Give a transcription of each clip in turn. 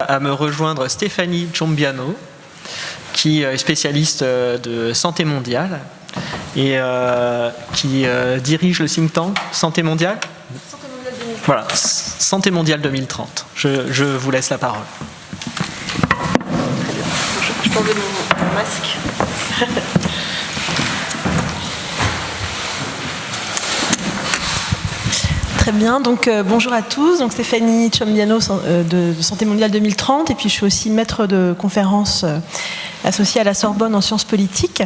À me rejoindre Stéphanie Ciombiano, qui est spécialiste de santé mondiale et qui dirige le think tank Santé mondiale. Santé mondiale 2030. Voilà, Santé mondiale 2030. Je vous laisse la parole. Très bien. Je peux enlever mon masque. Très bien, donc bonjour à tous. Donc Stéphanie Ciombiano de Santé mondiale 2030, et puis je suis aussi maître de conférence associée à la Sorbonne en sciences politiques.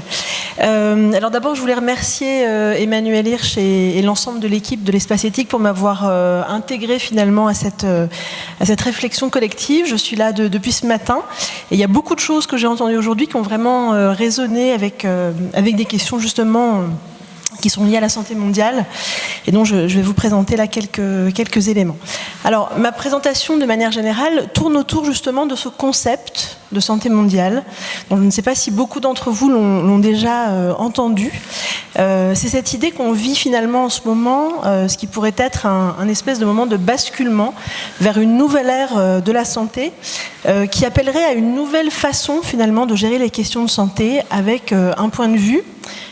Alors d'abord, je voulais remercier Emmanuel Hirsch et l'ensemble de l'équipe de l'Espace Éthique pour m'avoir intégré finalement à cette réflexion collective. Je suis là depuis ce matin, et il y a beaucoup de choses que j'ai entendues aujourd'hui qui ont vraiment résonné avec des questions justement qui sont liées à la santé mondiale, et donc je vais vous présenter là quelques éléments. Alors, ma présentation de manière générale tourne autour justement de ce concept de santé mondiale. Donc, je ne sais pas si beaucoup d'entre vous l'ont déjà entendu. C'est cette idée qu'on vit finalement en ce moment, ce qui pourrait être un espèce de moment de basculement vers une nouvelle ère de la santé, qui appellerait à une nouvelle façon finalement de gérer les questions de santé, avec un point de vue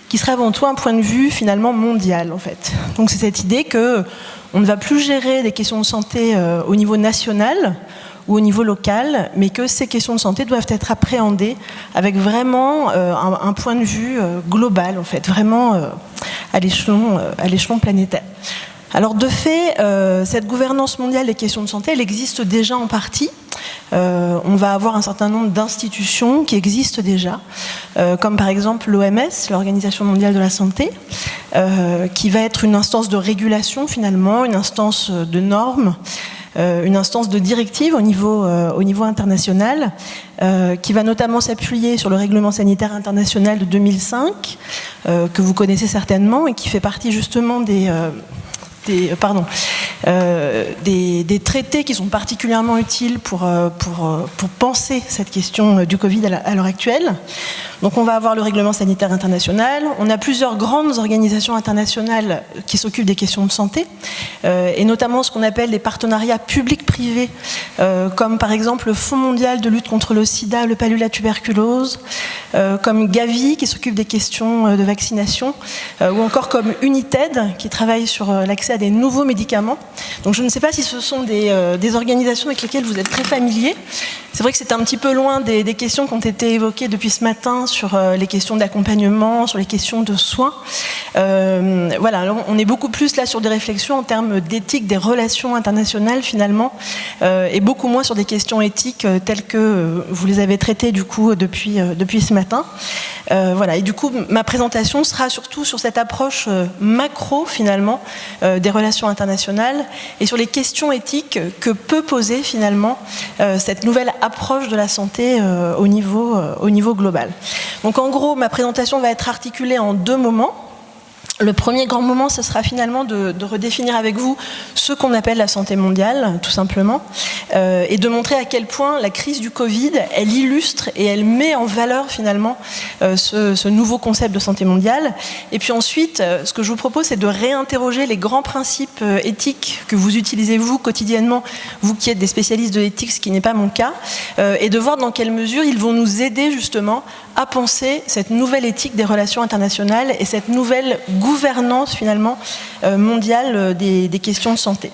qui serait avant tout un point de vue finalement mondial en fait. Donc c'est cette idée que on ne va plus gérer des questions de santé au niveau national ou au niveau local, mais que ces questions de santé doivent être appréhendées avec vraiment un point de vue global en fait, vraiment à l'échelon planétaire. Alors de fait, cette gouvernance mondiale des questions de santé, elle existe déjà en partie. On va avoir un certain nombre d'institutions qui existent déjà, comme par exemple l'OMS, l'Organisation mondiale de la santé, qui va être une instance de régulation finalement, une instance de normes, une instance de directive au niveau international, qui va notamment s'appuyer sur le règlement sanitaire international de 2005, que vous connaissez certainement, et qui fait partie justement des traités qui sont particulièrement utiles pour penser cette question du Covid à l'heure actuelle. Donc on va avoir le règlement sanitaire international, on a plusieurs grandes organisations internationales qui s'occupent des questions de santé, et notamment ce qu'on appelle les partenariats publics-privés, comme par exemple le Fonds mondial de lutte contre le sida, le palud, la tuberculose, comme Gavi qui s'occupe des questions de vaccination, ou encore comme United qui travaille sur l'accès à des nouveaux médicaments. Donc je ne sais pas si ce sont des organisations avec lesquelles vous êtes très familiers. C'est vrai que c'est un petit peu loin des questions qui ont été évoquées depuis ce matin sur les questions d'accompagnement, sur les questions de soins. Voilà, alors on est beaucoup plus là sur des réflexions en termes d'éthique des relations internationales finalement, et beaucoup moins sur des questions éthiques telles que vous les avez traitées du coup depuis ce matin. Voilà, et du coup ma présentation sera surtout sur cette approche macro finalement des relations internationales et sur les questions éthiques que peut poser finalement cette nouvelle approche de la santé au niveau global. Donc en gros, ma présentation va être articulée en deux moments. Le premier grand moment, ce sera finalement de redéfinir avec vous ce qu'on appelle la santé mondiale, tout simplement, et de montrer à quel point la crise du Covid, elle illustre et elle met en valeur finalement ce nouveau concept de santé mondiale. Et puis ensuite, ce que je vous propose, c'est de réinterroger les grands principes éthiques que vous utilisez vous quotidiennement, vous qui êtes des spécialistes de l'éthique, ce qui n'est pas mon cas, et de voir dans quelle mesure ils vont nous aider justement à penser cette nouvelle éthique des relations internationales et cette nouvelle gouvernance finalement mondiale des questions de santé.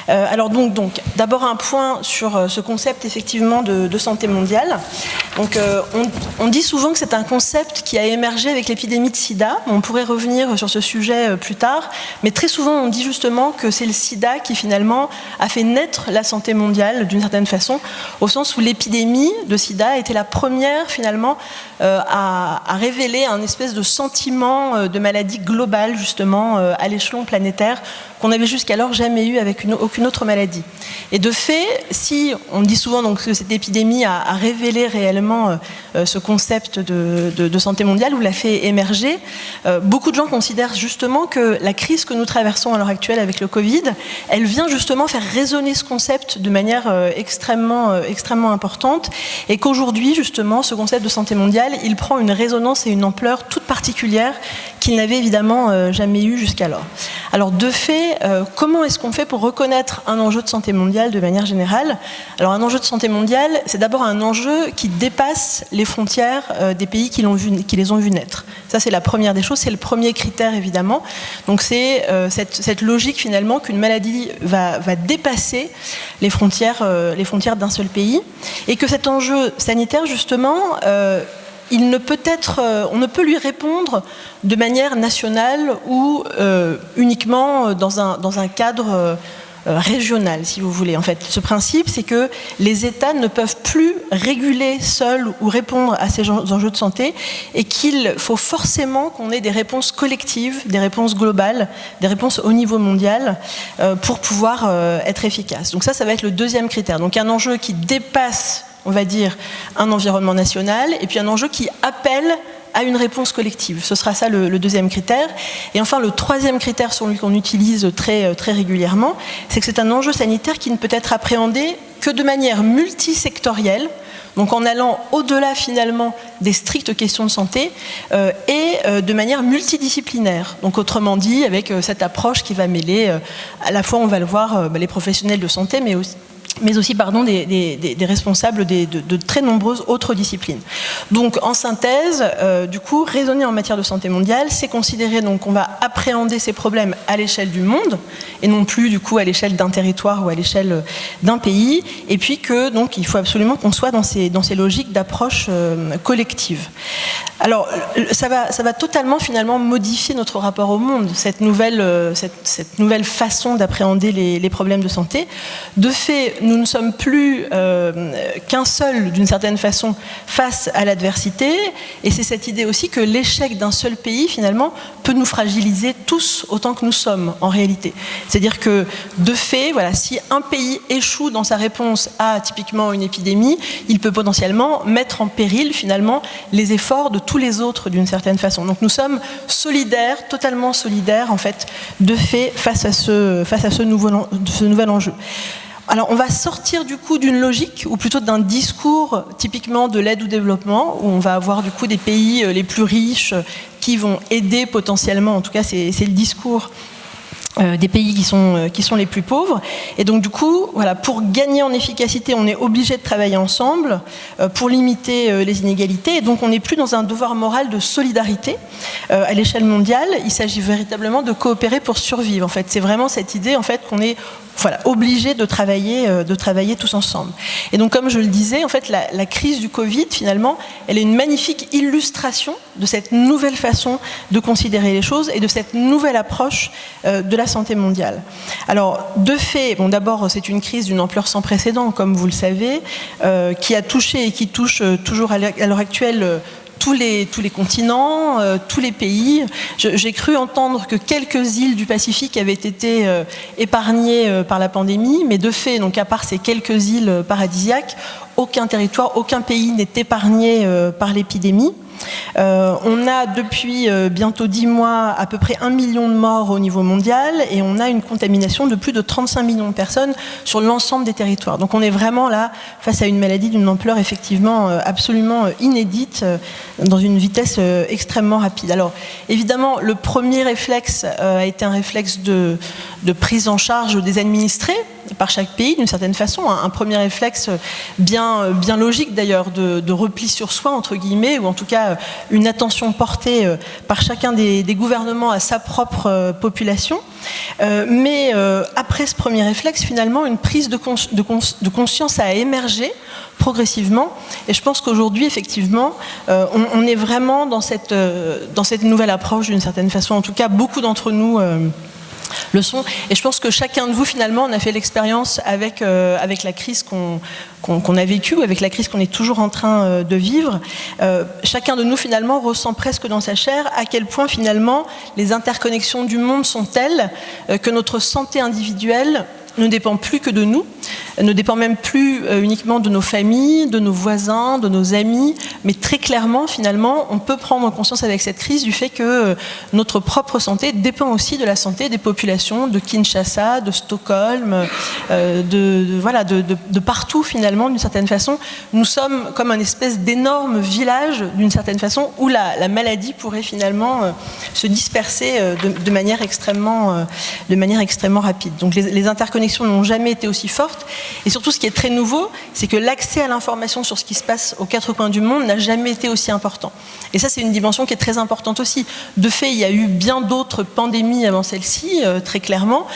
Alors donc d'abord un point sur ce concept effectivement de santé mondiale. Donc on dit souvent que c'est un concept qui a émergé avec l'épidémie de sida. On pourrait revenir sur ce sujet plus tard, mais très souvent on dit justement que c'est le sida qui finalement a fait naître la santé mondiale d'une certaine façon, au sens où l'épidémie de sida a été la première finalement à révéler un espèce de sentiment de maladie globale justement à l'échelon planétaire qu'on n'avait jusqu'alors jamais eu avec aucune autre maladie. Et de fait, si on dit souvent donc, que cette épidémie a révélé réellement ce concept de santé mondiale ou l'a fait émerger, beaucoup de gens considèrent justement que la crise que nous traversons à l'heure actuelle avec le Covid, elle vient justement faire résonner ce concept de manière extrêmement importante, et qu'aujourd'hui justement ce concept de santé mondiale, il prend une résonance et une ampleur toute particulière qu'il n'avait évidemment jamais eu jusqu'alors. Alors de fait, comment est-ce qu'on fait pour reconnaître un enjeu de santé mondiale de manière générale? Alors un enjeu de santé mondiale, c'est d'abord un enjeu qui dépasse les frontières des pays qui les ont vus naître. Ça, c'est la première des choses, c'est le premier critère évidemment. Donc c'est cette logique finalement qu'une maladie va dépasser les frontières d'un seul pays, et que cet enjeu sanitaire justement, on ne peut lui répondre de manière nationale ou uniquement dans un cadre régional, si vous voulez. En fait, ce principe, c'est que les États ne peuvent plus réguler seuls ou répondre à ces enjeux de santé, et qu'il faut forcément qu'on ait des réponses collectives, des réponses globales, des réponses au niveau mondial pour pouvoir être efficace. Donc ça va être le deuxième critère. Donc un enjeu qui dépasse, on va dire, un environnement national, et puis un enjeu qui appelle à une réponse collective. Ce sera ça le deuxième critère. Et enfin, le troisième critère sur lui qu'on utilise très, très régulièrement, c'est que c'est un enjeu sanitaire qui ne peut être appréhendé que de manière multisectorielle, donc en allant au-delà finalement des strictes questions de santé, et de manière multidisciplinaire. Donc autrement dit, avec cette approche qui va mêler, à la fois on va le voir, les professionnels de santé, mais aussi des responsables de très nombreuses autres disciplines. Donc en synthèse, du coup, raisonner en matière de santé mondiale, c'est considérer donc qu'on va appréhender ces problèmes à l'échelle du monde, et non plus du coup à l'échelle d'un territoire ou à l'échelle d'un pays, et puis que donc il faut absolument qu'on soit dans ces logiques d'approche collective. Alors ça va totalement finalement modifier notre rapport au monde, cette nouvelle façon d'appréhender les problèmes de santé. De fait, nous ne sommes plus qu'un seul, d'une certaine façon, face à l'adversité, et c'est cette idée aussi que l'échec d'un seul pays, finalement, peut nous fragiliser tous autant que nous sommes, en réalité. C'est-à-dire que, de fait, voilà, si un pays échoue dans sa réponse à, typiquement, une épidémie, il peut potentiellement mettre en péril, finalement, les efforts de tous les autres, d'une certaine façon. Donc nous sommes solidaires, totalement solidaires, en fait, de fait, face à ce nouvel enjeu. Alors on va sortir du coup d'une logique, ou plutôt d'un discours typiquement de l'aide au développement, où on va avoir du coup des pays les plus riches qui vont aider potentiellement, en tout cas c'est le discours des pays qui sont les plus pauvres. Et donc du coup, voilà, pour gagner en efficacité, on est obligé de travailler ensemble pour limiter les inégalités. Et donc on n'est plus dans un devoir moral de solidarité à l'échelle mondiale. Il s'agit véritablement de coopérer pour survivre. En fait, c'est vraiment cette idée en fait qu'on est obligé de travailler tous ensemble. Et donc, comme je le disais, en fait, la crise du Covid, finalement, elle est une magnifique illustration de cette nouvelle façon de considérer les choses et de cette nouvelle approche de la santé mondiale. Alors, de fait, bon, d'abord, c'est une crise d'une ampleur sans précédent, comme vous le savez, qui a touché et qui touche toujours à l'heure actuelle tous les continents, tous les pays. J'ai cru entendre que quelques îles du Pacifique avaient été épargnées par la pandémie, mais de fait, donc à part ces quelques îles paradisiaques, aucun territoire, aucun pays n'est épargné par l'épidémie. On a depuis bientôt 10 mois à peu près 1 million de morts au niveau mondial, et on a une contamination de plus de 35 millions de personnes sur l'ensemble des territoires. Donc on est vraiment là face à une maladie d'une ampleur effectivement absolument inédite, dans une vitesse extrêmement rapide. Alors évidemment, le premier réflexe a été un réflexe de prise en charge des administrés par chaque pays, d'une certaine façon, un premier réflexe bien logique d'ailleurs, de repli sur soi, entre guillemets, ou en tout cas une attention portée par chacun des gouvernements à sa propre population. Mais après ce premier réflexe, finalement, une prise de conscience a émergé progressivement, et je pense qu'aujourd'hui, effectivement, on est vraiment dans cette nouvelle approche, d'une certaine façon. En tout cas, beaucoup d'entre nous le sont, et je pense que chacun de vous finalement en a fait l'expérience avec la crise qu'on a vécue, avec la crise qu'on est toujours en train de vivre. Chacun de nous finalement ressent presque dans sa chair à quel point finalement les interconnexions du monde sont telles que notre santé individuelle ne dépend plus que de nous, ne dépend même plus uniquement de nos familles, de nos voisins, de nos amis, mais très clairement, finalement, on peut prendre conscience avec cette crise du fait que notre propre santé dépend aussi de la santé des populations de Kinshasa, de Stockholm, de partout, finalement, d'une certaine façon. Nous sommes comme un espèce d'énorme village, d'une certaine façon, où la maladie pourrait finalement se disperser de manière extrêmement rapide. Donc les interconnexions n'ont jamais été aussi fortes. Et surtout, ce qui est très nouveau, c'est que l'accès à l'information sur ce qui se passe aux quatre coins du monde n'a jamais été aussi important. Et ça, c'est une dimension qui est très importante aussi. De fait, il y a eu bien d'autres pandémies avant celle-ci, très clairement.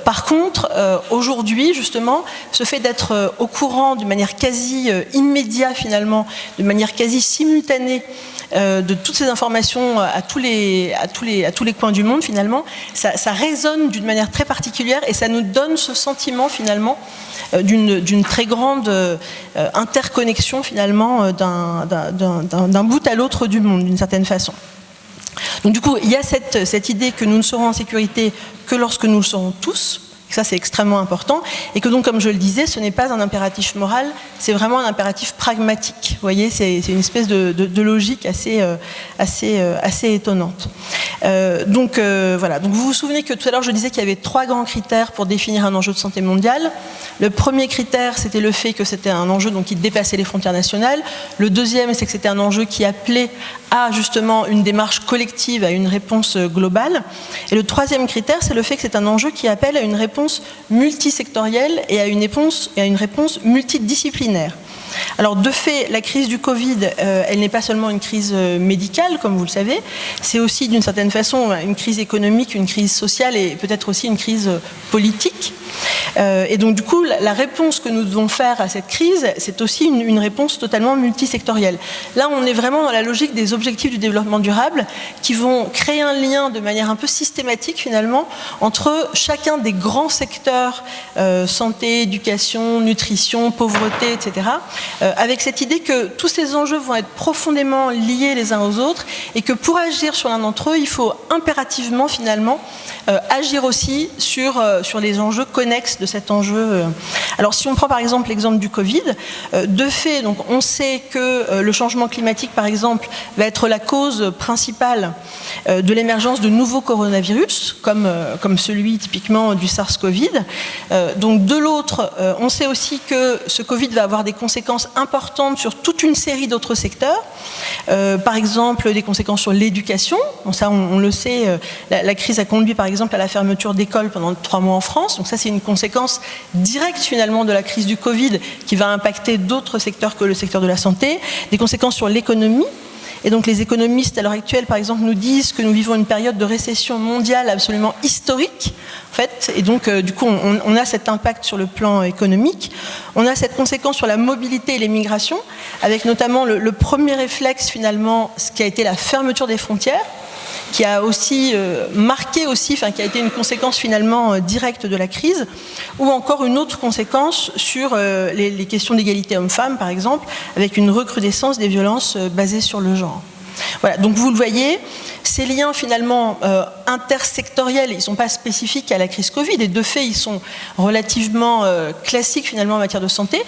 Par contre, aujourd'hui, justement, ce fait d'être au courant d'une manière quasi immédiate, finalement, de manière quasi simultanée, de toutes ces informations à tous les coins du monde, finalement, ça résonne d'une manière très particulière et ça nous donne ce sentiment, finalement, d'une très grande interconnexion, finalement, d'un bout à l'autre du monde, d'une certaine façon. Donc du coup, il y a cette idée que nous ne serons en sécurité que lorsque nous le serons tous. Ça, c'est extrêmement important. Et que donc, comme je le disais, ce n'est pas un impératif moral, c'est vraiment un impératif pragmatique. Vous voyez, c'est une espèce de logique assez étonnante. Donc, voilà. Donc, vous vous souvenez que tout à l'heure, je disais qu'il y avait 3 grands critères pour définir un enjeu de santé mondiale. Le premier critère, c'était le fait que c'était un enjeu donc, qui dépassait les frontières nationales. Le deuxième, c'est que c'était un enjeu qui appelait à, justement, une démarche collective, à une réponse globale. Et le troisième critère, c'est le fait que c'est un enjeu qui appelle à une réponse multisectorielle et à une réponse multidisciplinaire. Alors, de fait, la crise du Covid, elle n'est pas seulement une crise médicale, comme vous le savez, c'est aussi, d'une certaine façon, une crise économique, une crise sociale et peut-être aussi une crise politique. Et donc, du coup, la réponse que nous devons faire à cette crise, c'est aussi une réponse totalement multisectorielle. Là, on est vraiment dans la logique des objectifs du développement durable qui vont créer un lien de manière un peu systématique, finalement, entre chacun des grands secteurs, santé, éducation, nutrition, pauvreté, etc., avec cette idée que tous ces enjeux vont être profondément liés les uns aux autres et que pour agir sur l'un d'entre eux, il faut impérativement, finalement, agir aussi sur les enjeux connexes de cet enjeu. Alors, si on prend par exemple l'exemple du Covid, de fait, donc, on sait que le changement climatique, par exemple, va être la cause principale de l'émergence de nouveaux coronavirus, comme celui typiquement du SARS-CoV. Donc, de l'autre, on sait aussi que ce Covid va avoir des conséquences importantes sur toute une série d'autres secteurs. Par exemple, des conséquences sur l'éducation. Bon, ça, on le sait, la crise a conduit, par exemple, à la fermeture d'écoles pendant 3 mois en France. Donc ça, c'est une conséquence directe, finalement, de la crise du Covid qui va impacter d'autres secteurs que le secteur de la santé. Des conséquences sur l'économie. Et donc les économistes à l'heure actuelle, par exemple, nous disent que nous vivons une période de récession mondiale absolument historique, en fait. Et donc, du coup, on a cet impact sur le plan économique. On a cette conséquence sur la mobilité et les migrations, avec notamment le premier réflexe, finalement, ce qui a été la fermeture des frontières, qui a aussi marqué aussi, enfin qui a été une conséquence finalement directe de la crise, ou encore une autre conséquence sur les questions d'égalité homme-femme, par exemple, avec une recrudescence des violences basées sur le genre. Voilà, donc vous le voyez, ces liens finalement intersectoriels, ils ne sont pas spécifiques à la crise Covid, et de fait, ils sont relativement classiques finalement en matière de santé.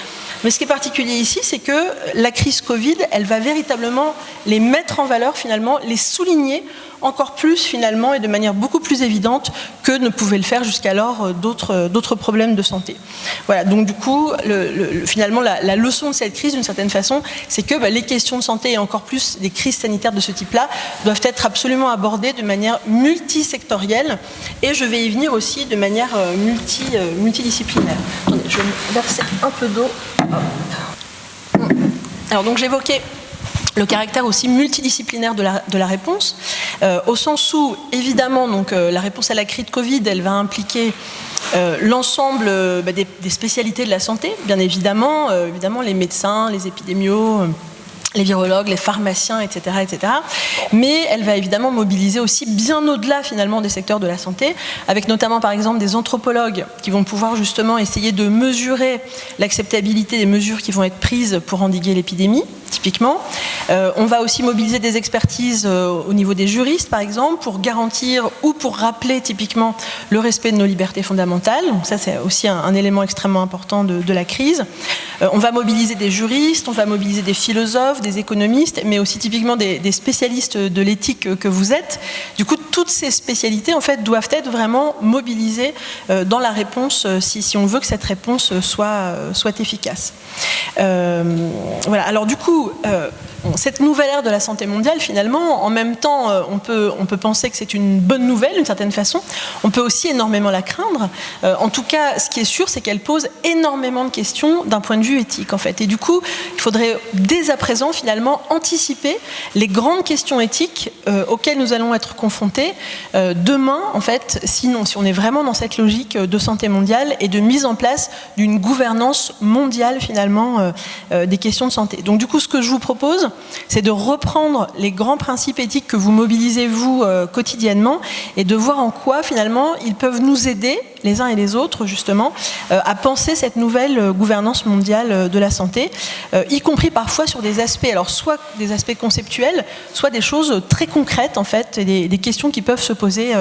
Mais ce qui est particulier ici, c'est que la crise Covid, elle va véritablement les mettre en valeur finalement, les souligner encore plus finalement et de manière beaucoup plus évidente que ne pouvaient le faire jusqu'alors d'autres problèmes de santé. Voilà, donc du coup, finalement, la leçon de cette crise, d'une certaine façon, c'est que les questions de santé et encore plus des crises sanitaires de ce type-là doivent être absolument abordées de manière multisectorielle et je vais y venir aussi de manière multidisciplinaire. Attendez, je vais me verser un peu d'eau. Alors donc j'évoquais le caractère aussi multidisciplinaire de la réponse, au sens où, évidemment, donc, la réponse à la crise de Covid, elle va impliquer l'ensemble des spécialités de la santé, bien évidemment, les médecins, les épidémios, les virologues, les pharmaciens, etc., etc. Mais elle va évidemment mobiliser aussi bien au-delà finalement des secteurs de la santé, avec notamment par exemple des anthropologues qui vont pouvoir justement essayer de mesurer l'acceptabilité des mesures qui vont être prises pour endiguer l'épidémie, typiquement. On va aussi mobiliser des expertises au niveau des juristes, par exemple, pour garantir ou pour rappeler typiquement le respect de nos libertés fondamentales. Donc ça, c'est aussi un élément extrêmement important de la crise. On va mobiliser des juristes, on va mobiliser des philosophes, des économistes, mais aussi typiquement des spécialistes de l'éthique que vous êtes. Du coup, toutes ces spécialités, en fait, doivent être vraiment mobilisées dans la réponse, si on veut que cette réponse soit efficace. Voilà. Alors du coup, cette nouvelle ère de la santé mondiale, finalement, en même temps, on peut penser que c'est une bonne nouvelle d'une certaine façon. On peut aussi énormément la craindre. En tout cas, ce qui est sûr, c'est qu'elle pose énormément de questions d'un point de vue éthique, en fait. Et du coup, il faudrait dès à présent, finalement, anticiper les grandes questions éthiques auxquelles nous allons être confrontés demain, en fait, si on est vraiment dans cette logique de santé mondiale et de mise en place d'une gouvernance mondiale, finalement, des questions de santé. Donc, du coup, ce que je vous propose, c'est de reprendre les grands principes éthiques que vous mobilisez, vous, quotidiennement, et de voir en quoi, finalement, ils peuvent nous aider, les uns et les autres, justement, à penser cette nouvelle gouvernance mondiale de la santé, y compris parfois sur des aspects, alors soit des aspects conceptuels, soit des choses très concrètes, en fait, et des questions qui peuvent se poser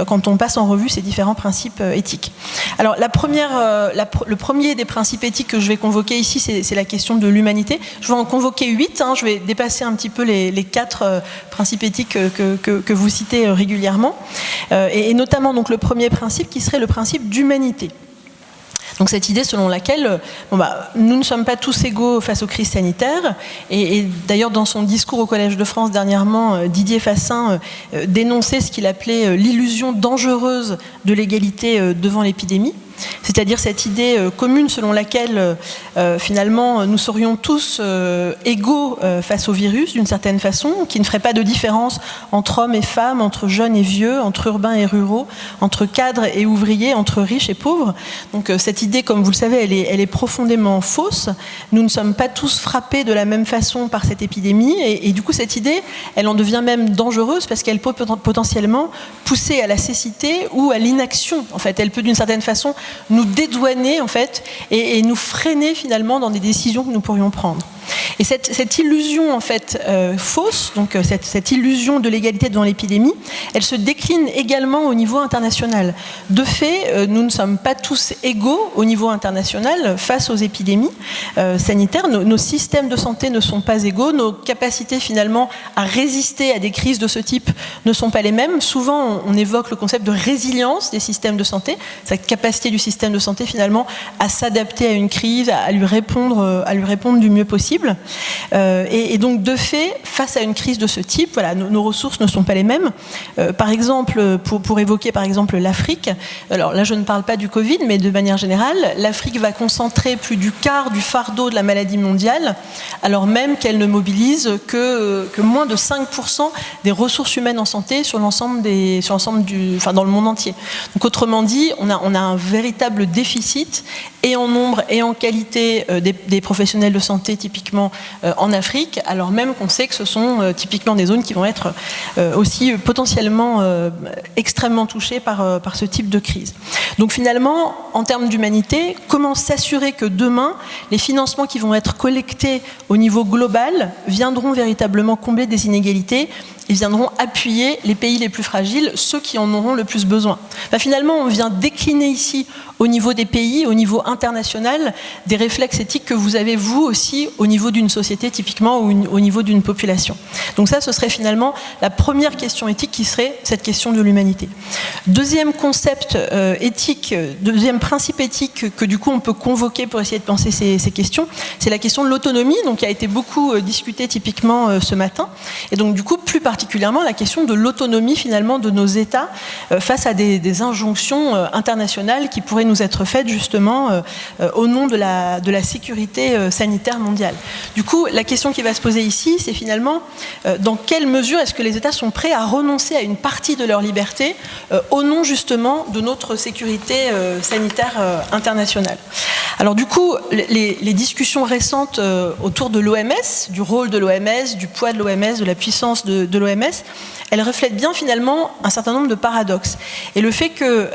quand on passe en revue ces différents principes éthiques. Alors, le premier des principes éthiques que je vais convoquer ici, c'est la question de l'humanité. Je vais en convoquer 8, je vais dépasser un petit peu les 4 principes éthiques que vous citez régulièrement, et notamment donc, le premier principe qui serait le principe d'humanité. Donc cette idée selon laquelle nous ne sommes pas tous égaux face aux crises sanitaires, et d'ailleurs dans son discours au Collège de France dernièrement, Didier Fassin dénonçait ce qu'il appelait l'illusion dangereuse de l'égalité devant l'épidémie. C'est-à-dire cette idée commune selon laquelle finalement nous serions tous égaux face au virus d'une certaine façon, qui ne ferait pas de différence entre hommes et femmes, entre jeunes et vieux, entre urbains et ruraux, entre cadres et ouvriers, entre riches et pauvres. Donc cette idée, comme vous le savez, elle est profondément fausse. Nous ne sommes pas tous frappés de la même façon par cette épidémie, et du coup cette idée, elle en devient même dangereuse parce qu'elle peut potentiellement pousser à la cécité ou à l'inaction. En fait, elle peut d'une certaine façon nous dédouaner en fait et nous freiner finalement dans des décisions que nous pourrions prendre. Et cette illusion en fait fausse, donc cette illusion de l'égalité devant l'épidémie, elle se décline également au niveau international. De fait, nous ne sommes pas tous égaux au niveau international face aux épidémies sanitaires. Nos systèmes de santé ne sont pas égaux, nos capacités finalement à résister à des crises de ce type ne sont pas les mêmes. Souvent, on évoque le concept de résilience des systèmes de santé, cette capacité du système de santé finalement à s'adapter à une crise, à lui répondre du mieux possible. Et donc de fait, face à une crise de ce type, voilà, nos ressources ne sont pas les mêmes. Par exemple, pour évoquer par exemple l'Afrique, alors là je ne parle pas du Covid, mais de manière générale, l'Afrique va concentrer plus du quart du fardeau de la maladie mondiale, alors même qu'elle ne mobilise que moins de 5% des ressources humaines en santé dans le monde entier. Donc autrement dit, on a un véritable déficit et en nombre et en qualité des professionnels de santé typiquement en Afrique, alors même qu'on sait que ce sont typiquement des zones qui vont être aussi potentiellement extrêmement touchées par ce type de crise. Donc finalement, en termes d'humanité, comment s'assurer que demain, les financements qui vont être collectés au niveau global viendront véritablement combler des inégalités et viendront appuyer les pays les plus fragiles, ceux qui en auront le plus besoin. Finalement, on vient décliner ici, au niveau des pays, au niveau international, des réflexes éthiques que vous avez, vous aussi, au niveau d'une société, typiquement, ou au niveau d'une population. Donc ça, ce serait finalement la première question éthique qui serait cette question de l'humanité. Deuxième concept éthique, deuxième principe éthique que du coup on peut convoquer pour essayer de penser ces questions, c'est la question de l'autonomie, donc qui a été beaucoup discutée typiquement ce matin. Et donc du coup, plus particulièrement la question de l'autonomie finalement de nos États face à des injonctions internationales qui pourraient nous être faites justement au nom de la sécurité sanitaire mondiale. Du coup, la question qui va se poser ici, c'est finalement dans quelle mesure est-ce que les États sont prêts à renoncer à une partie de leur liberté au nom justement de notre sécurité sanitaire internationale. Alors du coup, les discussions récentes autour de l'OMS, du rôle de l'OMS, du poids de l'OMS, de la puissance de l'OMS, elles reflètent bien finalement un certain nombre de paradoxes. Et le fait que,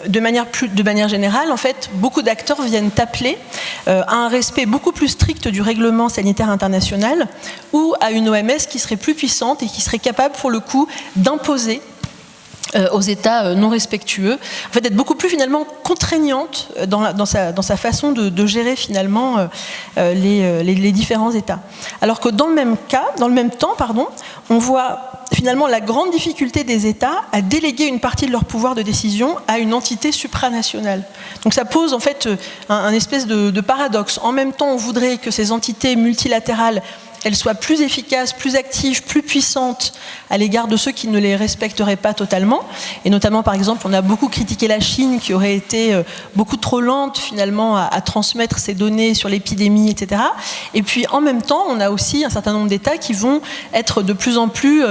de manière générale, en fait, beaucoup d'acteurs viennent appeler à un respect beaucoup plus strict du règlement sanitaire international ou à une OMS qui serait plus puissante et qui serait capable, pour le coup, d'imposer aux États non respectueux, en fait, d'être beaucoup plus finalement contraignante dans sa façon de gérer finalement les différents États. Alors que dans le même temps, on voit finalement la grande difficulté des États à déléguer une partie de leur pouvoir de décision à une entité supranationale. Donc ça pose en fait un espèce de paradoxe. En même temps, on voudrait que ces entités multilatérales elles soient plus efficaces, plus actives, plus puissantes à l'égard de ceux qui ne les respecteraient pas totalement. Et notamment, par exemple, on a beaucoup critiqué la Chine qui aurait été beaucoup trop lente finalement à transmettre ces données sur l'épidémie, etc. Et puis en même temps, on a aussi un certain nombre d'États qui vont être de plus en plus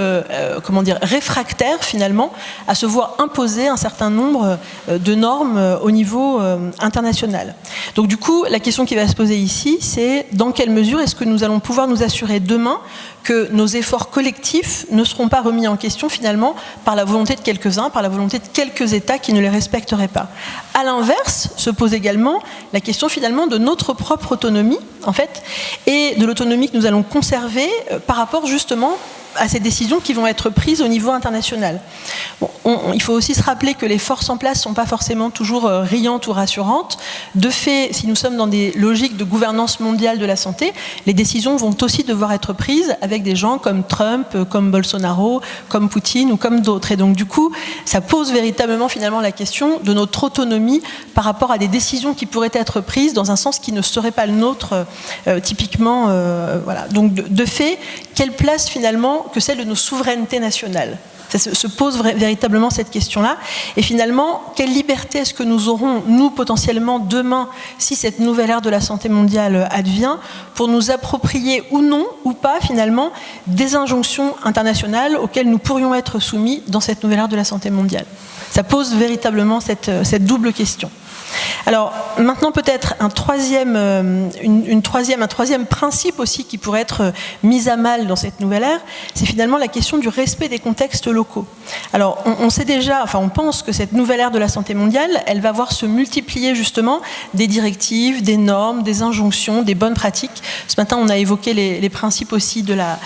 réfractaires finalement à se voir imposer un certain nombre de normes au niveau international. Donc du coup, la question qui va se poser ici, c'est dans quelle mesure est-ce que nous allons pouvoir nous assurer demain que nos efforts collectifs ne seront pas remis en question finalement par la volonté de quelques-uns, par la volonté de quelques États qui ne les respecteraient pas. À l'inverse, se pose également la question finalement de notre propre autonomie, en fait, et de l'autonomie que nous allons conserver par rapport justement à ces décisions qui vont être prises au niveau international. Bon, il faut aussi se rappeler que les forces en place ne sont pas forcément toujours riantes ou rassurantes. De fait, si nous sommes dans des logiques de gouvernance mondiale de la santé, les décisions vont aussi devoir être prises avec des gens comme Trump, comme Bolsonaro, comme Poutine ou comme d'autres. Et donc du coup, ça pose véritablement finalement la question de notre autonomie par rapport à des décisions qui pourraient être prises dans un sens qui ne serait pas le nôtre, typiquement. Voilà. Donc de fait, quelle place finalement que celle de nos souverainetés nationales. Ça se pose véritablement cette question-là. Et finalement, quelle liberté est-ce que nous aurons, nous, potentiellement, demain, si cette nouvelle ère de la santé mondiale advient, pour nous approprier ou non, ou pas, finalement, des injonctions internationales auxquelles nous pourrions être soumis dans cette nouvelle ère de la santé mondiale. Ça pose véritablement cette double question. Alors maintenant peut-être un troisième principe aussi qui pourrait être mis à mal dans cette nouvelle ère, c'est finalement la question du respect des contextes locaux. Alors on sait déjà, enfin on pense que cette nouvelle ère de la santé mondiale, elle va voir se multiplier justement des directives, des normes, des injonctions, des bonnes pratiques. Ce matin on a évoqué les principes aussi de la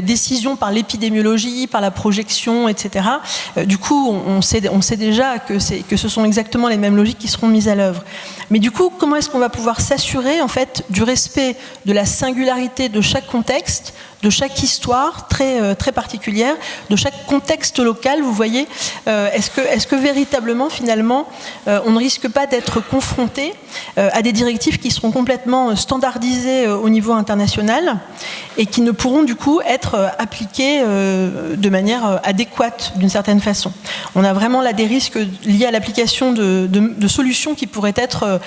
décision par l'épidémiologie, par la projection, etc. Du coup on sait déjà que ce sont exactement les mêmes logiques qui seront mises à l'œuvre. Mais du coup, comment est-ce qu'on va pouvoir s'assurer en fait du respect de la singularité de chaque contexte, de chaque histoire très particulière, de chaque contexte local, vous voyez, est-ce que véritablement, finalement, on ne risque pas d'être confronté à des directives qui seront complètement standardisées au niveau international et qui ne pourront du coup être appliquées de manière adéquate d'une certaine façon. On a vraiment là des risques liés à l'application de solutions qui pourraient être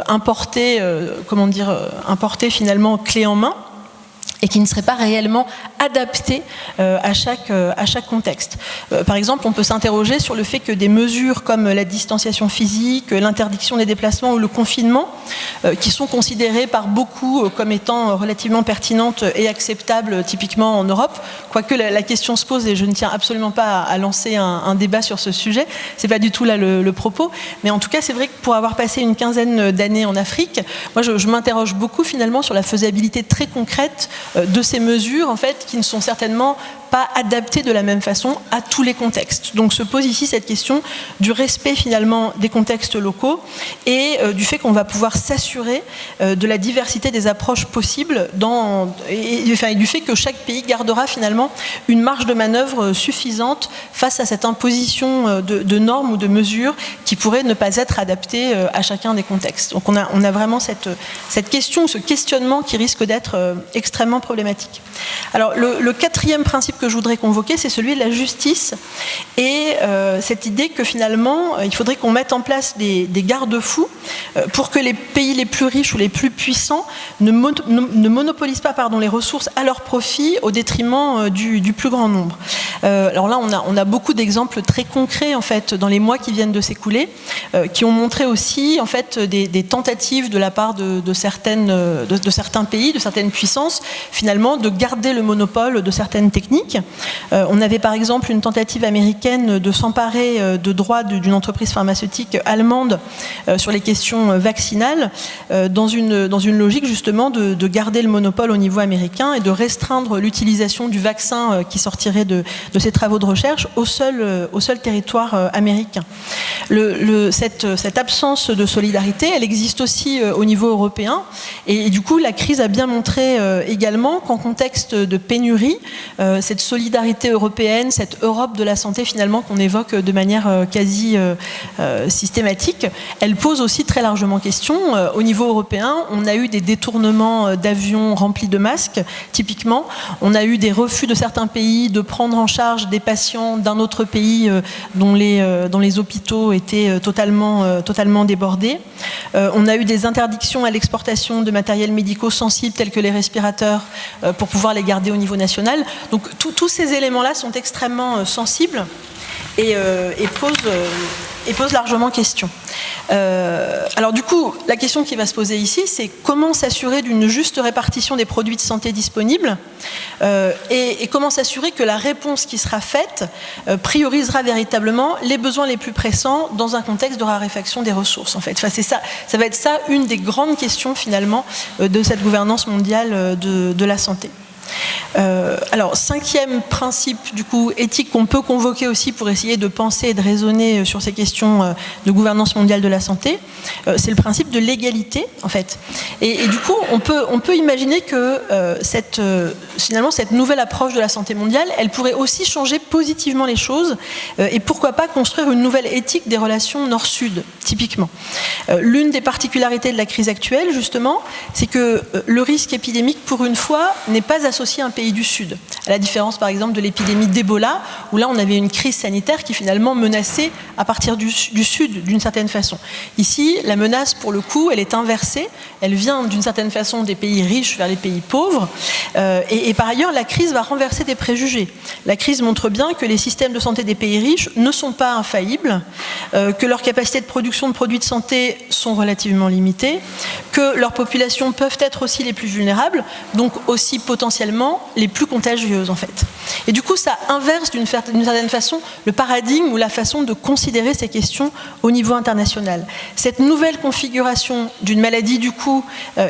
importées finalement clé en main, et qui ne serait pas réellement adapté à chaque contexte. Par exemple, on peut s'interroger sur le fait que des mesures comme la distanciation physique, l'interdiction des déplacements ou le confinement, qui sont considérées par beaucoup comme étant relativement pertinentes et acceptables typiquement en Europe, quoique la question se pose, et je ne tiens absolument pas à lancer un débat sur ce sujet, c'est pas du tout là le propos, mais en tout cas c'est vrai que pour avoir passé une quinzaine d'années en Afrique, moi je m'interroge beaucoup finalement sur la faisabilité très concrète de ces mesures en fait qui ne sont certainement pas adaptées de la même façon à tous les contextes. Donc se pose ici cette question du respect finalement des contextes locaux et du fait qu'on va pouvoir s'assurer de la diversité des approches possibles et du fait que chaque pays gardera finalement une marge de manœuvre suffisante face à cette imposition de normes ou de mesures qui pourraient ne pas être adaptées à chacun des contextes. Donc on a vraiment cette question, ce questionnement qui risque d'être extrêmement problématique. Alors le quatrième principe principe que je voudrais convoquer, c'est celui de la justice et cette idée que finalement, il faudrait qu'on mette en place des garde-fous pour que les pays les plus riches ou les plus puissants ne monopolisent pas les ressources à leur profit au détriment du plus grand nombre. Alors là, on a beaucoup d'exemples très concrets en fait dans les mois qui viennent de s'écouler, qui ont montré aussi en fait des tentatives de la part de certains pays, de certaines puissances, finalement, de garder le monopole de certaines techniques. On avait par exemple une tentative américaine de s'emparer de droits d'une entreprise pharmaceutique allemande sur les questions vaccinales, dans une logique justement de garder le monopole au niveau américain et de restreindre l'utilisation du vaccin qui sortirait de ces travaux de recherche au seul territoire américain. Cette absence de solidarité, elle existe aussi au niveau européen et du coup la crise a bien montré également qu'en contexte de pénurie, cette solidarité européenne, cette Europe de la santé finalement qu'on évoque de manière quasi systématique, elle pose aussi très largement question. Au niveau européen, on a eu des détournements d'avions remplis de masques, typiquement. On a eu des refus de certains pays de prendre en charge des patients d'un autre pays dont les hôpitaux étaient totalement débordés. On a eu des interdictions à l'exportation de matériels médicaux sensibles tels que les respirateurs pour pouvoir les garder au niveau national. Donc tous ces éléments-là sont extrêmement sensibles et posent largement question. Alors du coup, la question qui va se poser ici, c'est comment s'assurer d'une juste répartition des produits de santé disponibles et comment s'assurer que la réponse qui sera faite priorisera véritablement les besoins les plus pressants dans un contexte de raréfaction des ressources. En fait, enfin, ça va être ça une des grandes questions finalement de cette gouvernance mondiale de la santé. Alors, cinquième principe du coup éthique qu'on peut convoquer aussi pour essayer de penser et de raisonner sur ces questions de gouvernance mondiale de la santé, c'est le principe de l'égalité en fait. Et du coup, on peut imaginer que finalement cette nouvelle approche de la santé mondiale, elle pourrait aussi changer positivement les choses et pourquoi pas construire une nouvelle éthique des relations Nord-Sud, typiquement. L'une des particularités de la crise actuelle, justement, c'est que le risque épidémique, pour une fois, n'est pas associé à un pays du Sud. À la différence, par exemple, de l'épidémie d'Ebola, où là, on avait une crise sanitaire qui, finalement, menaçait à partir du Sud, d'une certaine façon. Ici, la menace, pour le coup, elle est inversée. Elle vient, d'une certaine façon, des pays riches vers les pays pauvres. Et par ailleurs, la crise va renverser des préjugés. La crise montre bien que les systèmes de santé des pays riches ne sont pas infaillibles, que leurs capacités de production de produits de santé sont relativement limitées, que leurs populations peuvent être aussi les plus vulnérables, donc aussi potentiellement les plus contagieuses en fait. Et du coup, ça inverse d'une certaine façon le paradigme ou la façon de considérer ces questions au niveau international. Cette nouvelle configuration d'une maladie du coup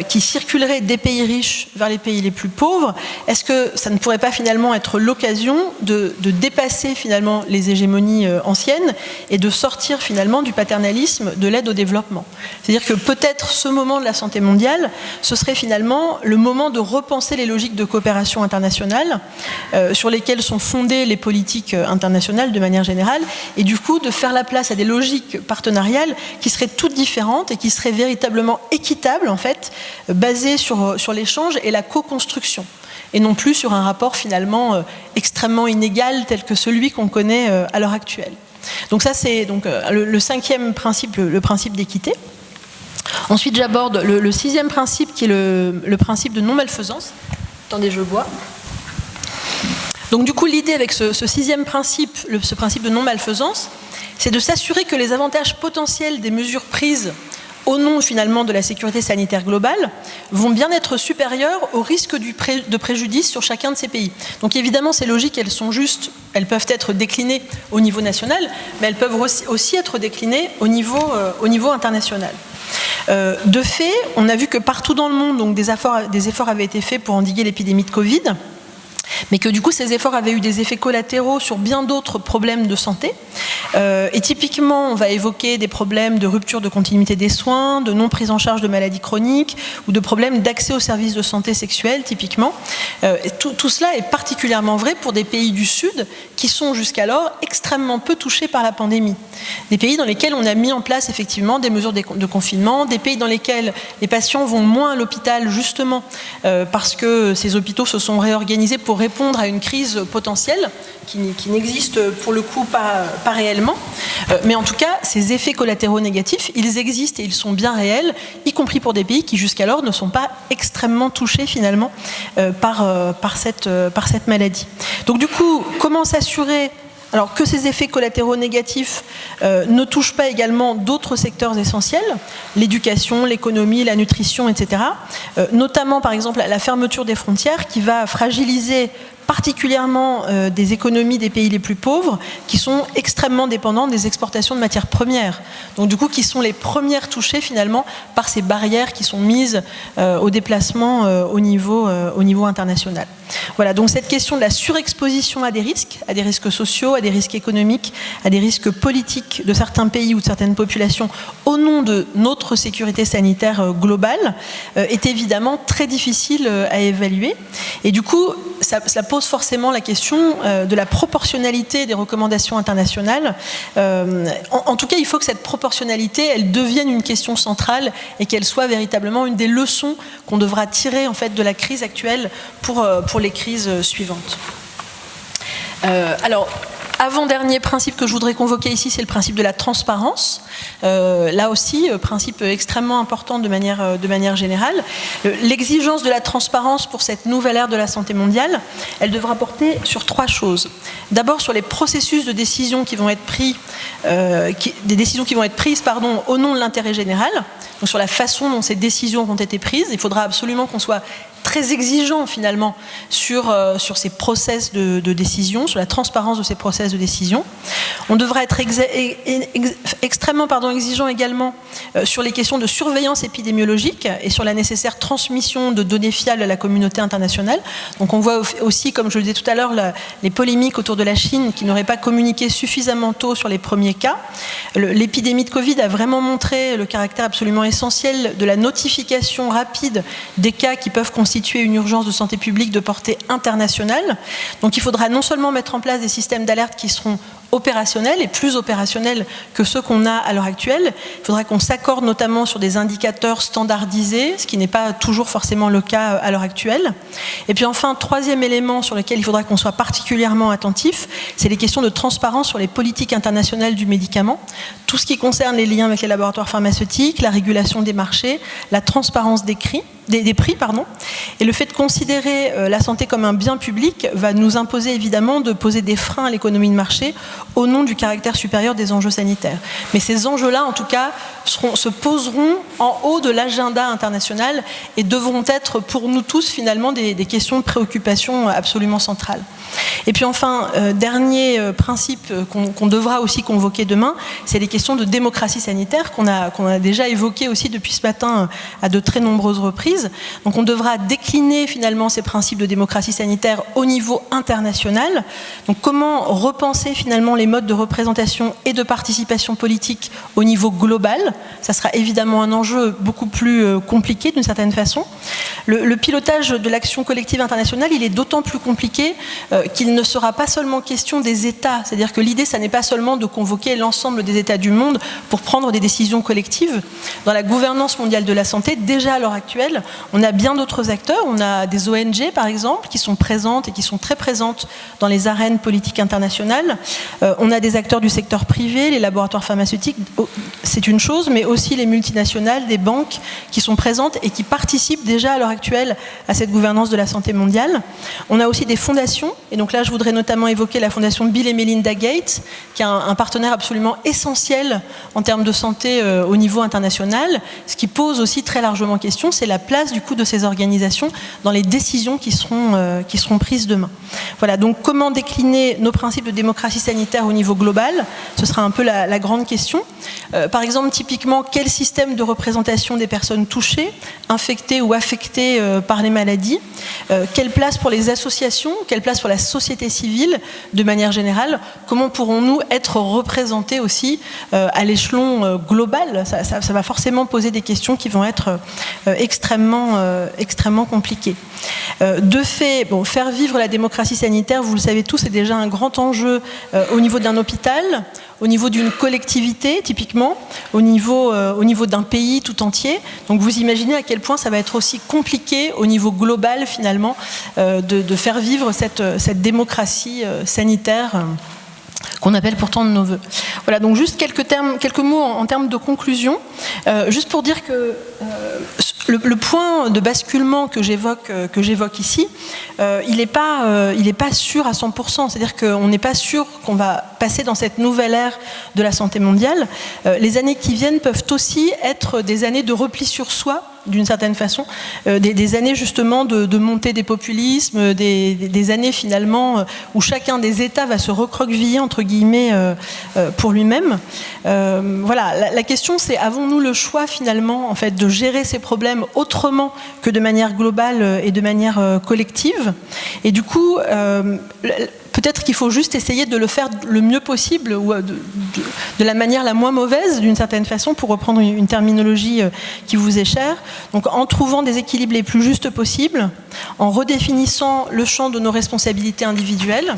qui circulerait des pays riches vers les pays les plus pauvres, est-ce que ça ne pourrait pas finalement être l'occasion de dépasser finalement les hégémonies anciennes et de sortir finalement du paternalisme de l'aide au développement? C'est-à-dire que peut-être ce moment de la santé mondiale, ce serait finalement le moment de repenser les logiques de coopération internationale sur lesquelles sont fondées les politiques internationales de manière générale, et du coup de faire la place à des logiques partenariales qui seraient toutes différentes et qui seraient véritablement équitables en fait, basées sur l'échange et la co-construction, et non plus sur un rapport finalement extrêmement inégal tel que celui qu'on connaît à l'heure actuelle. Donc ça c'est donc, le cinquième principe, le principe d'équité. Ensuite j'aborde le sixième principe qui est le principe de non-malfaisance. Attendez, je bois. Donc du coup l'idée avec ce sixième principe, ce principe de non-malfaisance, c'est de s'assurer que les avantages potentiels des mesures prises au nom finalement de la sécurité sanitaire globale, vont bien être supérieurs au risque de préjudice sur chacun de ces pays. Donc évidemment, ces logiques, elles sont justes, elles peuvent être déclinées au niveau national, mais elles peuvent aussi être déclinées au niveau international. De fait, on a vu que partout dans le monde, donc des efforts avaient été faits pour endiguer l'épidémie de Covid, mais que du coup ces efforts avaient eu des effets collatéraux sur bien d'autres problèmes de santé. Et typiquement, on va évoquer des problèmes de rupture de continuité des soins, de non prise en charge de maladies chroniques ou de problèmes d'accès aux services de santé sexuelle, typiquement. Tout cela est particulièrement vrai pour des pays du Sud qui sont jusqu'alors extrêmement peu touchés par la pandémie. Des pays dans lesquels on a mis en place effectivement des mesures de confinement, des pays dans lesquels les patients vont moins à l'hôpital justement parce que ces hôpitaux se sont réorganisés pour répondre à une crise potentielle qui n'existe pour le coup pas réellement. Mais en tout cas, ces effets collatéraux négatifs, ils existent et ils sont bien réels, y compris pour des pays qui jusqu'alors ne sont pas extrêmement touchés finalement par cette maladie. Donc du coup, comment s'assurer que ces effets collatéraux négatifs ne touchent pas également d'autres secteurs essentiels, l'éducation, l'économie, la nutrition, etc. Notamment, par exemple, la fermeture des frontières qui va fragiliser particulièrement des économies des pays les plus pauvres qui sont extrêmement dépendants des exportations de matières premières. Donc du coup, qui sont les premières touchées finalement par ces barrières qui sont mises au déplacement au niveau international. Voilà, donc cette question de la surexposition à des risques sociaux, à des risques économiques, à des risques politiques de certains pays ou de certaines populations au nom de notre sécurité sanitaire globale est évidemment très difficile à évaluer. Et du coup, ça pose forcément la question de la proportionnalité des recommandations internationales. En tout cas, il faut que cette proportionnalité, elle devienne une question centrale et qu'elle soit véritablement une des leçons qu'on devra tirer en fait de la crise actuelle pour les crises suivantes. Alors, avant-dernier principe que je voudrais convoquer ici, c'est le principe de la transparence. Là aussi, principe extrêmement important de manière générale. L'exigence de la transparence pour cette nouvelle ère de la santé mondiale, elle devra porter sur 3 choses. D'abord, sur les processus de décision qui vont être pris, des décisions qui vont être prises au nom de l'intérêt général. Donc sur la façon dont ces décisions ont été prises, il faudra absolument qu'on soit très exigeant finalement sur ces process de décision, sur la transparence de ces process de décision. On devra être extrêmement exigeant également sur les questions de surveillance épidémiologique et sur la nécessaire transmission de données fiables à la communauté internationale. Donc on voit aussi, comme je le disais tout à l'heure, les polémiques autour de la Chine qui n'aurait pas communiqué suffisamment tôt sur les premiers cas. L'épidémie de Covid a vraiment montré le caractère absolument essentiel de la notification rapide des cas qui peuvent constituer une urgence de santé publique de portée internationale. Donc il faudra non seulement mettre en place des systèmes d'alerte qui seront opérationnels et plus opérationnels que ceux qu'on a à l'heure actuelle. Il faudra qu'on s'accorde notamment sur des indicateurs standardisés, ce qui n'est pas toujours forcément le cas à l'heure actuelle. Et puis enfin, 3e élément sur lequel il faudra qu'on soit particulièrement attentif, c'est les questions de transparence sur les politiques internationales du médicament. Tout ce qui concerne les liens avec les laboratoires pharmaceutiques, la régulation des marchés, la transparence des prix, et le fait de considérer la santé comme un bien public va nous imposer évidemment de poser des freins à l'économie de marché au nom du caractère supérieur des enjeux sanitaires. Mais ces enjeux-là, en tout cas, se poseront en haut de l'agenda international et devront être pour nous tous finalement des questions de préoccupation absolument centrales. Et puis enfin, dernier principe qu'on devra aussi convoquer demain, c'est les questions de démocratie sanitaire qu'on a déjà évoquées aussi depuis ce matin à de très nombreuses reprises. Donc on devra décliner finalement ces principes de démocratie sanitaire au niveau international. Donc comment repenser finalement les modes de représentation et de participation politique au niveau global. Ça sera évidemment un enjeu beaucoup plus compliqué d'une certaine façon. Le pilotage de l'action collective internationale, il est d'autant plus compliqué qu'il ne sera pas seulement question des États. C'est-à-dire que l'idée, ça n'est pas seulement de convoquer l'ensemble des États du monde pour prendre des décisions collectives. Dans la gouvernance mondiale de la santé, déjà à l'heure actuelle, on a bien d'autres acteurs. On a des ONG, par exemple, qui sont présentes et qui sont très présentes dans les arènes politiques internationales. On a des acteurs du secteur privé, les laboratoires pharmaceutiques, c'est une chose, mais aussi les multinationales, des banques qui sont présentes et qui participent déjà à l'heure actuelle à cette gouvernance de la santé mondiale. On a aussi des fondations, et donc là je voudrais notamment évoquer la fondation Bill et Melinda Gates, qui est un partenaire absolument essentiel en termes de santé au niveau international. Ce qui pose aussi très largement question, c'est la place du coup de ces organisations dans les décisions qui seront prises demain. Voilà, donc comment décliner nos principes de démocratie sanitaire au niveau global, ce sera un peu la grande question. Par exemple, typiquement, quel système de représentation des personnes touchées, infectées ou affectées par les maladies, quelle place pour les associations, quelle place pour la société civile de manière générale, comment pourrons-nous être représentés aussi à l'échelon global. Ça va forcément poser des questions qui vont être extrêmement compliquées. De fait, faire vivre la démocratie sanitaire, vous le savez tous, c'est déjà un grand enjeu au niveau d'un hôpital, au niveau d'une collectivité, typiquement, au niveau d'un pays tout entier. Donc vous imaginez à quel point ça va être aussi compliqué au niveau global, finalement, de faire vivre cette démocratie sanitaire qu'on appelle pourtant de nos voeux. Voilà, donc juste quelques mots en termes de conclusion, juste pour dire que le point de basculement que j'évoque ici, il n'est pas sûr à 100%, c'est-à-dire qu'on n'est pas sûr qu'on va passer dans cette nouvelle ère de la santé mondiale. Les années qui viennent peuvent aussi être des années de repli sur soi, d'une certaine façon, des années justement de montée des populismes, des années finalement où chacun des États va se recroqueviller entre guillemets pour lui-même. Voilà, la question c'est, avons-nous le choix finalement en fait de gérer ces problèmes autrement que de manière globale et de manière collective? Et du coup, peut-être qu'il faut juste essayer de le faire le mieux possible ou de la manière la moins mauvaise, d'une certaine façon, pour reprendre une terminologie qui vous est chère. Donc en trouvant des équilibres les plus justes possibles, en redéfinissant le champ de nos responsabilités individuelles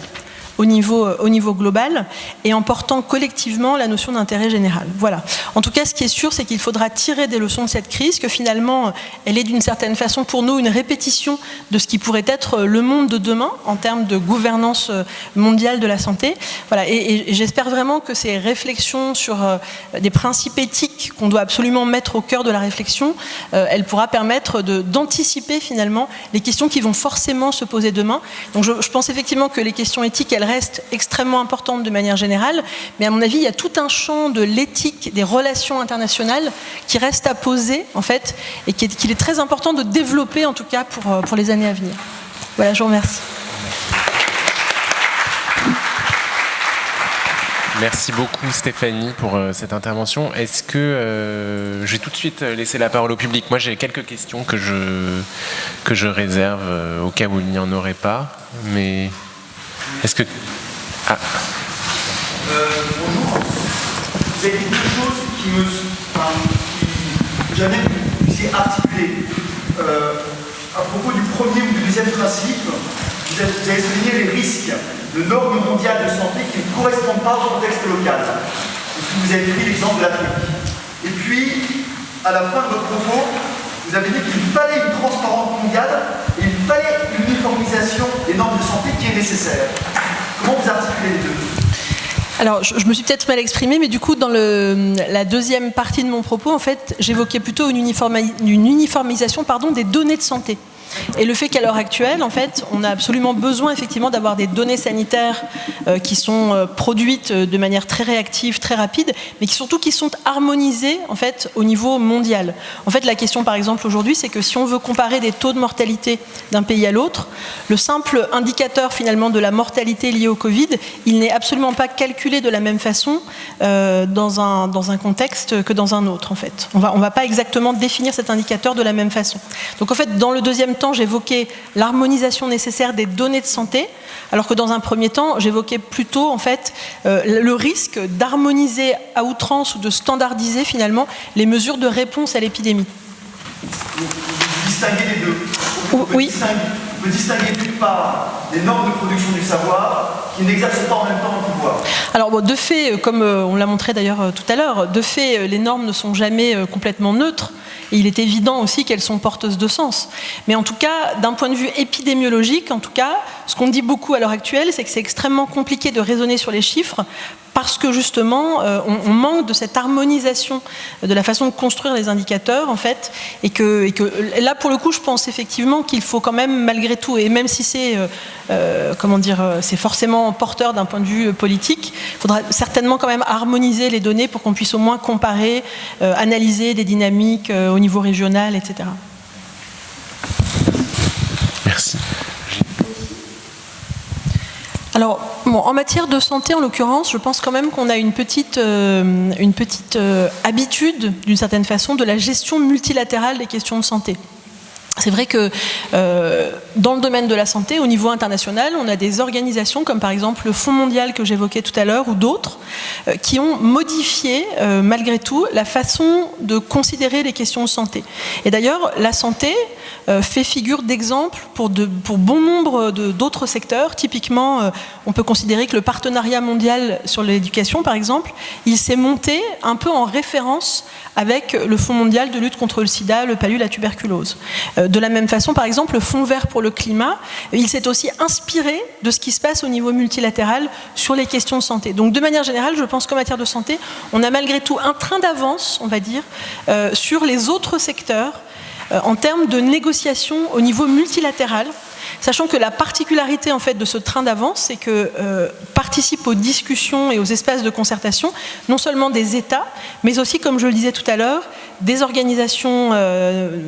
au niveau global et en portant collectivement la notion d'intérêt général. Voilà. En tout cas, ce qui est sûr, c'est qu'il faudra tirer des leçons de cette crise, que finalement, elle est d'une certaine façon pour nous une répétition de ce qui pourrait être le monde de demain en termes de gouvernance mondiale de la santé. Voilà. Et j'espère vraiment que ces réflexions sur des principes éthiques qu'on doit absolument mettre au cœur de la réflexion, elle pourra permettre d'anticiper finalement les questions qui vont forcément se poser demain. Donc je pense effectivement que les questions éthiques, elles restent extrêmement importantes de manière générale, mais à mon avis, il y a tout un champ de l'éthique des relations internationales qui reste à poser, en fait, et qu'il est très important de développer, en tout cas, pour les années à venir. Voilà, je vous remercie. Merci beaucoup Stéphanie pour cette intervention. Est-ce que je vais tout de suite laisser la parole au public. Moi j'ai quelques questions que je réserve au cas où il n'y en aurait pas, mais est-ce que... Ah. Bonjour. Vous avez dit quelque chose qui jamais vous puissiez articuler. À propos du premier ou du deuxième principe, vous avez souligné les risques de normes mondiales de santé qui ne correspondent pas au contexte local. Et puis vous avez pris l'exemple de l'Afrique. Et puis, à la fin de votre propos, vous avez dit qu'il fallait une transparence mondiale et il fallait une uniformisation des normes de santé qui est nécessaire. Comment vous articulez les deux ? Alors, je me suis peut-être mal exprimée, mais du coup, dans la deuxième partie de mon propos, en fait, j'évoquais plutôt une uniformisation des données de santé. Et le fait qu'à l'heure actuelle, en fait, on a absolument besoin effectivement d'avoir des données sanitaires qui sont produites de manière très réactive, très rapide, mais surtout qui sont harmonisées en fait au niveau mondial. En fait, la question par exemple aujourd'hui, c'est que si on veut comparer des taux de mortalité d'un pays à l'autre, le simple indicateur finalement de la mortalité liée au Covid, il n'est absolument pas calculé de la même façon dans un contexte que dans un autre en fait. On va pas exactement définir cet indicateur de la même façon. Donc en fait, dans le deuxième temps, j'évoquais l'harmonisation nécessaire des données de santé, alors que dans un premier temps, j'évoquais plutôt en fait le risque d'harmoniser à outrance ou de standardiser finalement les mesures de réponse à l'épidémie. Vous distinguez les deux. Oui. On peut distinguer d'une part les normes de production du savoir qui n'exercent pas en même temps le pouvoir. Alors bon, de fait, comme on l'a montré d'ailleurs tout à l'heure, de fait, les normes ne sont jamais complètement neutres. Et il est évident aussi qu'elles sont porteuses de sens. Mais en tout cas, d'un point de vue épidémiologique, en tout cas, ce qu'on dit beaucoup à l'heure actuelle, c'est que c'est extrêmement compliqué de raisonner sur les chiffres parce que justement, on manque de cette harmonisation de la façon de construire les indicateurs, en fait, et que là, pour le coup, je pense effectivement qu'il faut quand même, malgré tout, et même si c'est, c'est forcément porteur d'un point de vue politique, il faudra certainement quand même harmoniser les données pour qu'on puisse au moins comparer, analyser des dynamiques au niveau régional, etc. Merci. Alors, bon, en matière de santé, en l'occurrence, je pense quand même qu'on a une petite habitude, d'une certaine façon, de la gestion multilatérale des questions de santé. C'est vrai que dans le domaine de la santé, au niveau international, on a des organisations comme par exemple le Fonds mondial que j'évoquais tout à l'heure ou d'autres qui ont modifié malgré tout la façon de considérer les questions de santé. Et d'ailleurs, la santé fait figure d'exemple pour bon nombre d'autres secteurs. Typiquement, on peut considérer que le partenariat mondial sur l'éducation, par exemple, il s'est monté un peu en référence avec le Fonds mondial de lutte contre le sida, le palu, la tuberculose. De la même façon, par exemple, le Fonds vert pour le climat, il s'est aussi inspiré de ce qui se passe au niveau multilatéral sur les questions de santé. Donc de manière générale, je pense qu'en matière de santé, on a malgré tout un train d'avance, on va dire, sur les autres secteurs en termes de négociation au niveau multilatéral, sachant que la particularité en fait de ce train d'avance, c'est que participent aux discussions et aux espaces de concertation non seulement des États, mais aussi, comme je le disais tout à l'heure, des organisations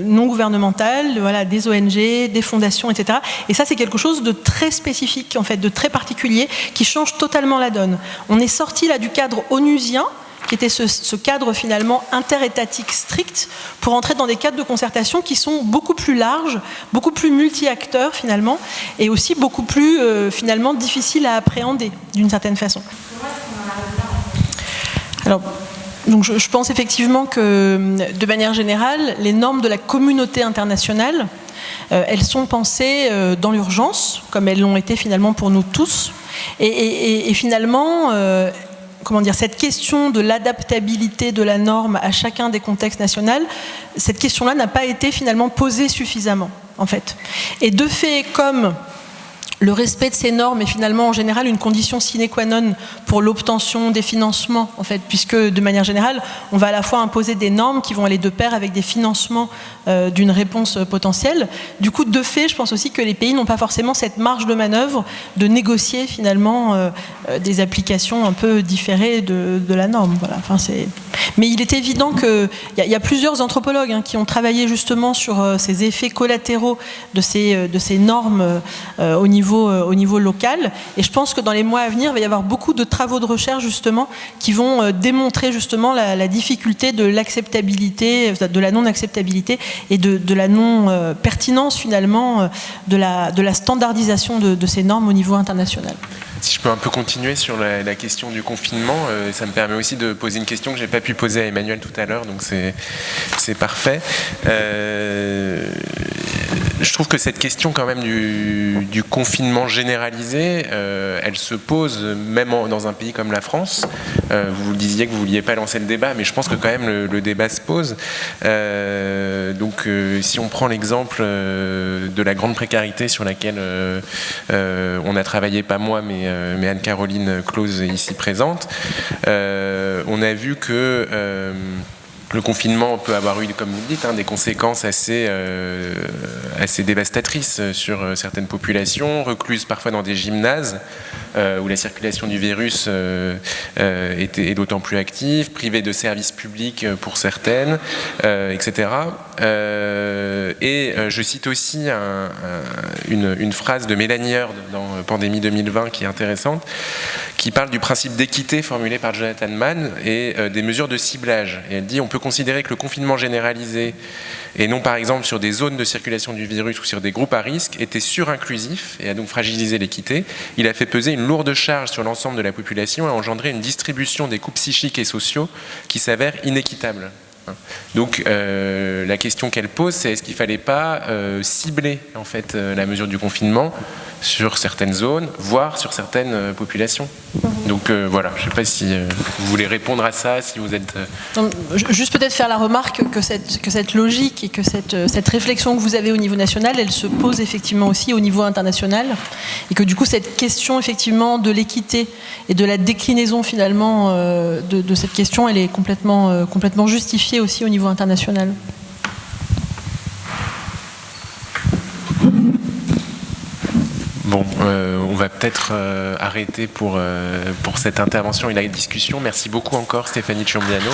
non gouvernementales, voilà, des ONG, des fondations, etc. Et ça, c'est quelque chose de très spécifique, en fait, de très particulier, qui change totalement la donne. On est sorti là du cadre onusien, qui était ce cadre finalement interétatique strict, pour entrer dans des cadres de concertation qui sont beaucoup plus larges, beaucoup plus multi-acteurs finalement, et aussi beaucoup plus finalement difficiles à appréhender d'une certaine façon. Alors, donc je pense effectivement que de manière générale, les normes de la communauté internationale, elles sont pensées dans l'urgence, comme elles l'ont été finalement pour nous tous, et finalement comment dire, cette question de l'adaptabilité de la norme à chacun des contextes nationaux, cette question-là n'a pas été finalement posée suffisamment, en fait. Et de fait, comme le respect de ces normes est finalement en général une condition sine qua non pour l'obtention des financements, en fait, puisque de manière générale, on va à la fois imposer des normes qui vont aller de pair avec des financements d'une réponse potentielle. Du coup, de fait, je pense aussi que les pays n'ont pas forcément cette marge de manœuvre de négocier finalement des applications un peu différées de la norme. Voilà. Enfin, mais il est évident qu'il y a plusieurs anthropologues qui ont travaillé justement sur ces effets collatéraux de ces normes au niveau local, et je pense que dans les mois à venir, il va y avoir beaucoup de travaux de recherche justement qui vont démontrer justement la difficulté de l'acceptabilité, de la non-acceptabilité et de la non-pertinence finalement de la standardisation de ces normes au niveau international. Si je peux un peu continuer sur la question du confinement, ça me permet aussi de poser une question que je n'ai pas pu poser à Emmanuel tout à l'heure, donc c'est parfait. Je trouve que cette question quand même du confinement généralisé, elle se pose même dans un pays comme la France. Vous disiez que vous ne vouliez pas lancer le débat, mais je pense que quand même le débat se pose. Donc si on prend l'exemple de la grande précarité sur laquelle on a travaillé, pas moi, mais Anne-Caroline Close ici présente, on a vu que le confinement peut avoir eu, comme vous le dites, des conséquences assez dévastatrices sur certaines populations, recluses parfois dans des gymnases, où la circulation du virus est d'autant plus active, privées de services publics pour certaines, etc. Et je cite aussi une phrase de Mélanie Heard dans Pandémie 2020 qui est intéressante, qui parle du principe d'équité formulé par Jonathan Mann et des mesures de ciblage. Et elle dit: on peut considérer que le confinement généralisé, et non par exemple sur des zones de circulation du virus ou sur des groupes à risque, était surinclusif et a donc fragilisé l'équité. Il a fait peser une lourde charge sur l'ensemble de la population et a engendré une distribution des coûts psychiques et sociaux qui s'avère inéquitable. Donc la question qu'elle pose, c'est est-ce qu'il ne fallait pas cibler en fait, la mesure du confinement sur certaines zones, voire sur certaines populations. Donc voilà, je ne sais pas si vous voulez répondre à ça, si vous êtes... Donc, juste peut-être faire la remarque que cette logique et que cette réflexion que vous avez au niveau national, elle se pose effectivement aussi au niveau international, et que du coup cette question effectivement de l'équité et de la déclinaison finalement de cette question, elle est complètement justifiée aussi au niveau international. Bon, on va peut-être arrêter pour cette intervention et la discussion. Merci beaucoup encore Stéphanie Ciombiano.